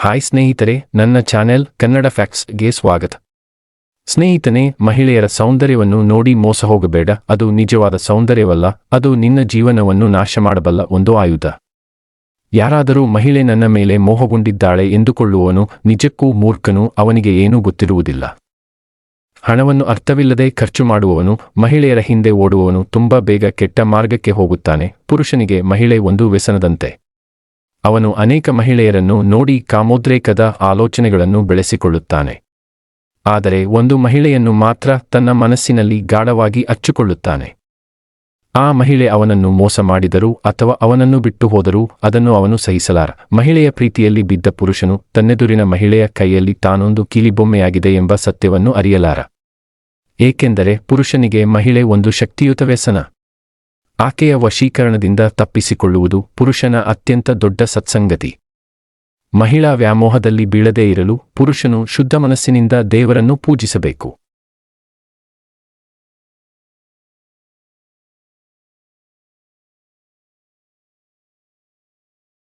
Hi ಸ್ನೇಹಿತರೆ, ನನ್ನ channel Kannada ಫ್ಯಾಕ್ಟ್ಸ್ಗೆ ಸ್ವಾಗತ. ಸ್ನೇಹಿತನೇ, ಮಹಿಳೆಯರ ಸೌಂದರ್ಯವನ್ನು ನೋಡಿ ಮೋಸ ಹೋಗಬೇಡ. ಅದು ನಿಜವಾದ ಸೌಂದರ್ಯವಲ್ಲ, ಅದು ನಿನ್ನ ಜೀವನವನ್ನು ನಾಶ ಮಾಡಬಲ್ಲ ಒಂದು ಆಯುಧ. ಯಾರಾದರೂ ಮಹಿಳೆ ನನ್ನ ಮೇಲೆ ಮೋಹಗೊಂಡಿದ್ದಾಳೆ ಎಂದುಕೊಳ್ಳುವವನು ನಿಜಕ್ಕೂ ಮೂರ್ಖನು, ಅವನಿಗೆ ಏನೂ ಗೊತ್ತಿರುವುದಿಲ್ಲ. ಹಣವನ್ನು ಅರ್ಥವಿಲ್ಲದೆ ಖರ್ಚು ಮಾಡುವವನು, ಮಹಿಳೆಯರ ಹಿಂದೆ ಓಡುವವನು ತುಂಬಾ ಬೇಗ ಕೆಟ್ಟ ಮಾರ್ಗಕ್ಕೆ ಹೋಗುತ್ತಾನೆ. ಪುರುಷನಿಗೆ ಮಹಿಳೆ ಒಂದು ವ್ಯಸನದಂತೆ. ಅವನು ಅನೇಕ ಮಹಿಳೆಯರನ್ನು ನೋಡಿ ಕಾಮೋದ್ರೇಕದ ಆಲೋಚನೆಗಳನ್ನು ಬೆಳೆಸಿಕೊಳ್ಳುತ್ತಾನೆ. ಆದರೆ ಒಂದು ಮಹಿಳೆಯನ್ನು ಮಾತ್ರ ತನ್ನ ಮನಸ್ಸಿನಲ್ಲಿ ಗಾಢವಾಗಿ ಅಚ್ಚುಕೊಳ್ಳುತ್ತಾನೆ. ಆ ಮಹಿಳೆ ಅವನನ್ನು ಮೋಸ ಮಾಡಿದರೂ ಅಥವಾ ಅವನನ್ನು ಬಿಟ್ಟು ಹೋದರೂ ಅದನ್ನು ಅವನು ಸಹಿಸಲಾರ. ಮಹಿಳೆಯ ಪ್ರೀತಿಯಲ್ಲಿ ಬಿದ್ದ ಪುರುಷನು ತನ್ನೆದುರಿನ ಮಹಿಳೆಯ ಕೈಯಲ್ಲಿ ತಾನೊಂದು ಕೀಲಿಬೊಮ್ಮೆಯಾಗಿದೆ ಎಂಬ ಸತ್ಯವನ್ನು ಅರಿಯಲಾರ. ಏಕೆಂದರೆ ಪುರುಷನಿಗೆ ಮಹಿಳೆ ಒಂದು ಶಕ್ತಿಯುತ ವ್ಯಸನ. ಆಕೆಯ ವಶೀಕರಣದಿಂದ ತಪ್ಪಿಸಿಕೊಳ್ಳುವುದು ಪುರುಷನ ಅತ್ಯಂತ ದೊಡ್ಡ ಸತ್ಸಂಗತಿ. ಮಹಿಳಾ ವ್ಯಾಮೋಹದಲ್ಲಿ ಬೀಳದೇ ಇರಲು ಪುರುಷನು ಶುದ್ಧ ಮನಸ್ಸಿನಿಂದ ದೇವರನ್ನು ಪೂಜಿಸಬೇಕು.